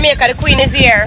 Jamaica, the queen is here.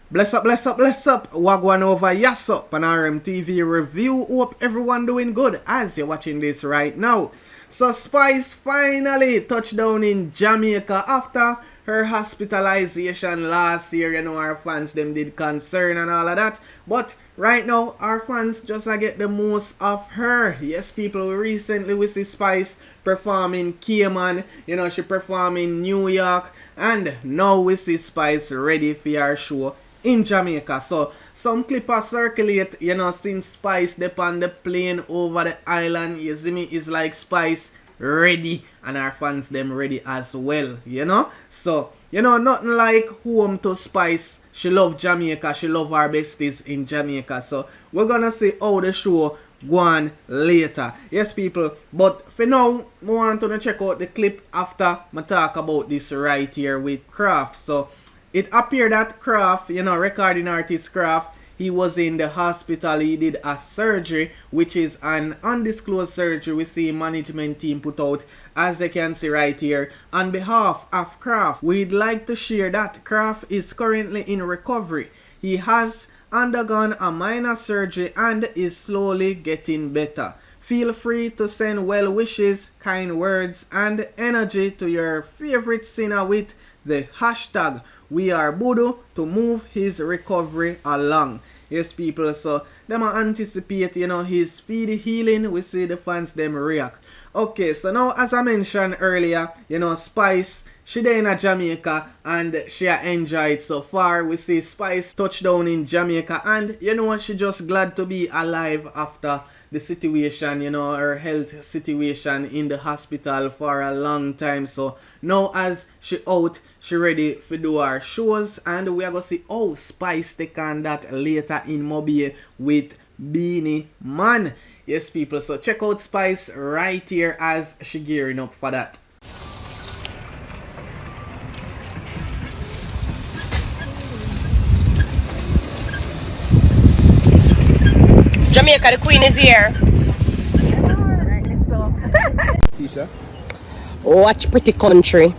Bless up, bless up, bless up. Wagwan over yes up on RMTV review. Hope everyone doing good as you're watching this right now. So Spice finally touched down in Jamaica after her hospitalization last year. You know, our fans them did concern and all of that. But right now, our fans just get the most of her. Yes, people, recently we see Spice perform in Cayman. You know, she performed in New York. And now we see Spice ready for her show in Jamaica. So some clip circulate, you know, since Spice dip on the plane over the island. You see me, it's like Spice ready and our fans them ready as well, you know. So, you know, nothing like home to Spice. She love Jamaica, she love our besties in Jamaica. So we're gonna see how the show go on later. Yes, people, but for now, I want to check out the clip after I talk about this right here with Kraff. So it appeared that Kraff, you know, recording artist Kraff, he was in the hospital. He did a surgery, which is an undisclosed surgery we see management team put out, as you can see right here. On behalf of Kraff, we'd like to share that Kraff is currently in recovery. He has undergone a minor surgery and is slowly getting better. Feel free to send well wishes, kind words, and energy to your favorite singer with the hashtag #WeAreBudu to move his recovery along. Yes, people, so them anticipate, you know, his speedy healing. We see the fans them react. Okay, so now as I mentioned earlier, you know, Spice, she there in Jamaica and she enjoyed so far. We see Spice touchdown in Jamaica and you know, she just glad to be alive after the situation, you know, her health situation in the hospital for a long time. So now as she out, she ready for do her shows and we are gonna see how Spice take on that later in Mobile with Beanie Man. Yes, people, so check out Spice right here as she gearing up for that. Jamaica, the queen is here. Tisha. Watch pretty country.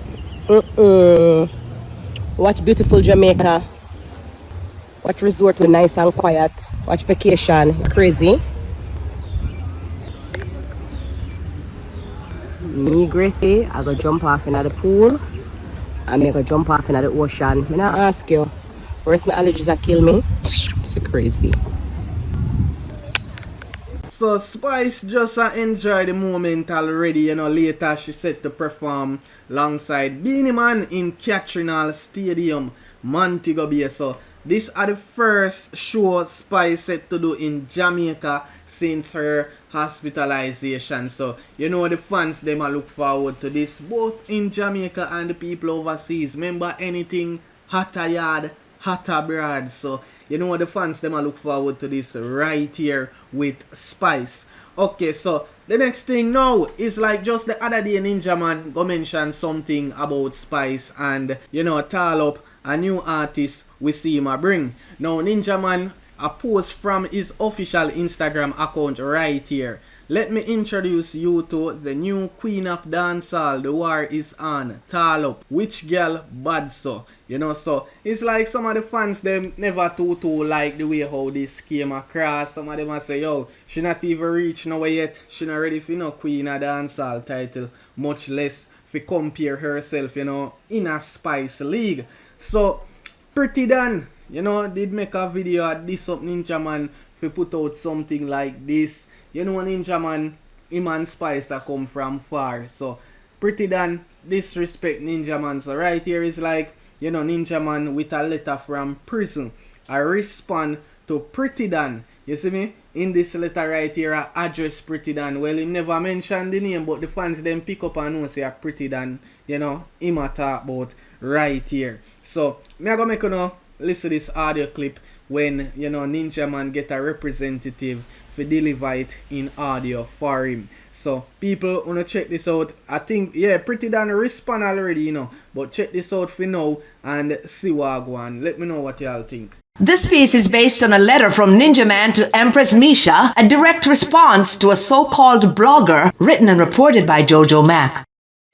Watch beautiful Jamaica. Watch resort with nice and quiet. Watch vacation. Crazy. Me, Gracie, I go jump off in the pool. And I go jump off in the ocean. I'm not ask you. Where's my allergies that kill me? It's crazy. So Spice just enjoy the moment already, you know. Later she set to perform alongside Beanie Man in Catherine Stadium, Montego Bay. So this are the first show Spice set to do in Jamaica since her hospitalization. So you know the fans them look forward to this both in Jamaica and the people overseas. Remember, anything hotter yard, hotter abroad. So you know the fans them look forward to this right here with Spice. Okay, so the next thing now is like just the other day Ninjaman go mention something about Spice and you know tall up a new artist we see him bring. Now Ninjaman a post from his official Instagram account right here. Let me introduce you to the new queen of dancehall. The war is on. Tall up. Which girl bad so? You know, so it's like some of the fans them never too like the way how this came across. Some of them a say, yo, she not even reach nowhere yet. She not ready for no queen of dancehall title. Much less for compare herself, you know, in a Spice league. So Pretty Dan, you know, did make a video at this up Ninjaman for put out something like this. You know, Ninjaman, him and Spice come from far. So Pretty Dan disrespect Ninjaman. So right here is like, you know, Ninjaman with a letter from prison. I respond to Pretty Dan. You see me? In this letter right here, I address Pretty Dan. Well, he never mentioned the name, but the fans then pick up and know say a Pretty Dan, you know, him a talk about right here. So me I go make you know listen to this audio clip when, you know, Ninjaman get a representative for deliver it in audio for him. So people wanna check this out. I think yeah, Pretty Dan respond already, you know. But check this out for now and see what go on. Let me know what y'all think. This piece is based on a letter from Ninjaman to Empress Misha, a direct response to a so-called blogger written and reported by Jojo Mac.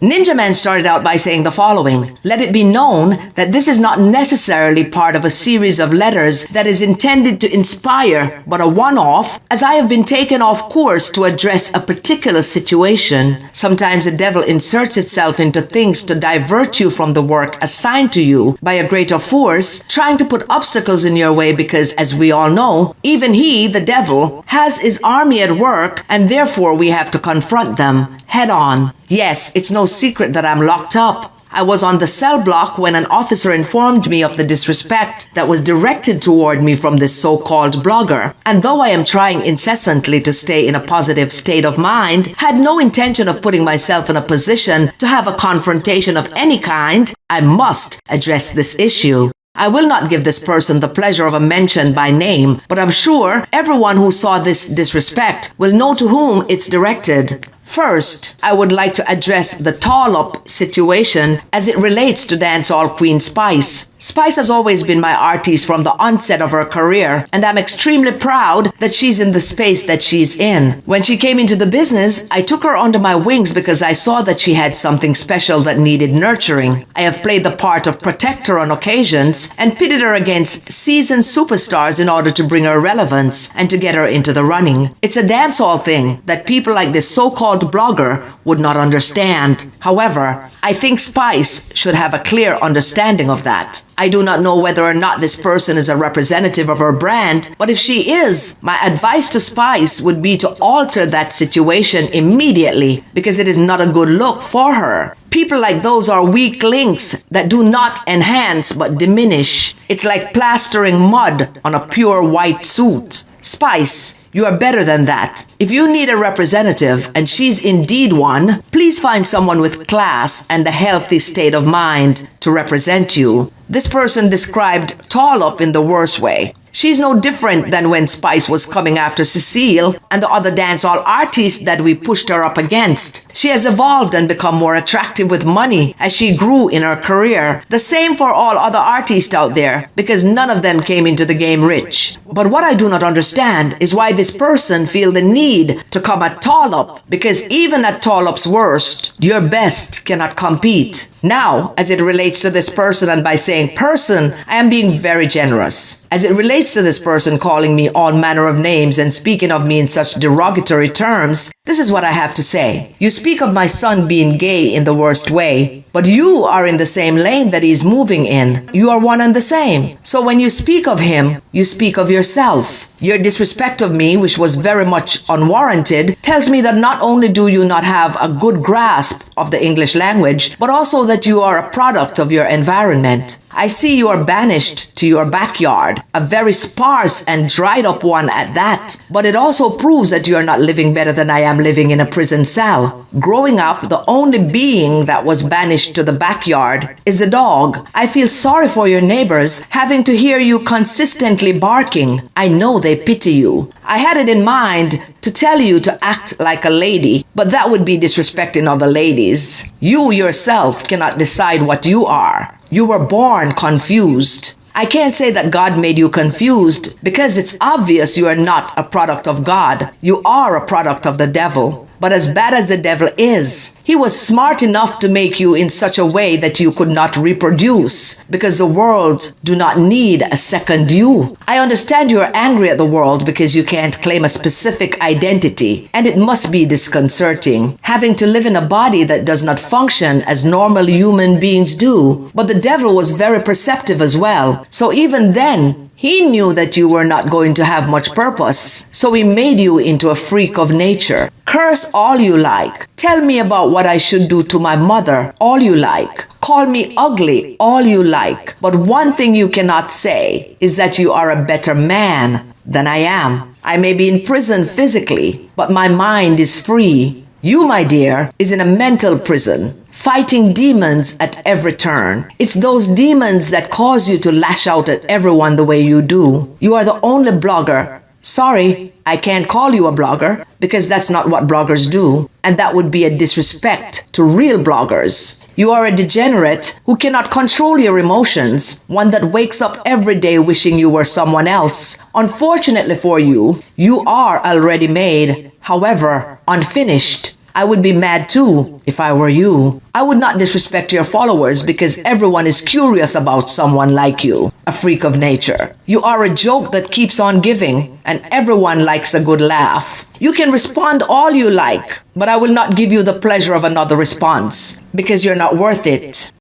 Ninjaman started out by saying the following: "Let it be known that this is not necessarily part of a series of letters that is intended to inspire, but a one-off, as I have been taken off course to address a particular situation. Sometimes the devil inserts itself into things to divert you from the work assigned to you by a greater force, trying to put obstacles in your way because, as we all know, even he, the devil, has his army at work, and therefore we have to confront them head on. Yes, it's no secret that I'm locked up. I was on the cell block when an officer informed me of the disrespect that was directed toward me from this so-called blogger. And though I am trying incessantly to stay in a positive state of mind, had no intention of putting myself in a position to have a confrontation of any kind, I must address this issue. I will not give this person the pleasure of a mention by name, but I'm sure everyone who saw this disrespect will know to whom it's directed. First, I would like to address the tall-up situation as it relates to dancehall queen Spice. Spice has always been my artist from the onset of her career, and I'm extremely proud that she's in the space that she's in. When she came into the business, I took her under my wings because I saw that she had something special that needed nurturing. I have played the part of protector on occasions and pitted her against seasoned superstars in order to bring her relevance and to get her into the running. It's a dancehall thing that people like this so-called blogger would not understand. However, I think Spice should have a clear understanding of that. I do not know whether or not this person is a representative of her brand, but if she is, my advice to Spice would be to alter that situation immediately because it is not a good look for her. People like those are weak links that do not enhance but diminish. It's like plastering mud on a pure white suit. Spice, you are better than that. If you need a representative, and she's indeed one, please find someone with class and a healthy state of mind to represent you. This person described tall up in the worst way. She's no different than when Spice was coming after Cecile and the other dancehall artists that we pushed her up against. She has evolved and become more attractive with money as she grew in her career. The same for all other artists out there, because none of them came into the game rich. But what I do not understand is why this person feel the need to come at tall up, because even at tall up's worst, your best cannot compete. Now, as it relates to this person, and by saying person, I am being very generous. As it relates to this person calling me all manner of names and speaking of me in such derogatory terms, this is what I have to say. You speak of my son being gay in the worst way, but you are in the same lane that he's moving in. You are one and the same. So when you speak of him, you speak of yourself. Your disrespect of me, which was very much unwarranted, tells me that not only do you not have a good grasp of the English language, but also that you are a product of your environment. I see you are banished to your backyard, a very sparse and dried up one at that. But it also proves that you are not living better than I am living in a prison cell. Growing up, the only being that was banished to the backyard is the dog. I feel sorry for your neighbors having to hear you consistently barking. I know they pity you. I had it in mind to tell you to act like a lady, but that would be disrespecting other ladies. You yourself cannot decide what you are. You were born confused. I can't say that God made you confused because it's obvious you are not a product of God. You are a product of the devil. But as bad as the devil is, he was smart enough to make you in such a way that you could not reproduce, because the world do not need a second you. I understand you are angry at the world because you can't claim a specific identity, and it must be disconcerting, having to live in a body that does not function as normal human beings do. But the devil was very perceptive as well, so even then, he knew that you were not going to have much purpose, so he made you into a freak of nature. Curse all you like. Tell me about what I should do to my mother, all you like. Call me ugly, all you like. But one thing you cannot say is that you are a better man than I am. I may be in prison physically, but my mind is free. You, my dear, is in a mental prison, fighting demons at every turn. It's those demons that cause you to lash out at everyone the way you do. You are the only blogger. Sorry, I can't call you a blogger because that's not what bloggers do, and that would be a disrespect to real bloggers. You are a degenerate who cannot control your emotions, one that wakes up every day wishing you were someone else. Unfortunately for you, you are already made, however, unfinished. I would be mad too if I were you. I would not disrespect your followers because everyone is curious about someone like you, a freak of nature. You are a joke that keeps on giving, and everyone likes a good laugh. You can respond all you like, but I will not give you the pleasure of another response because you're not worth it.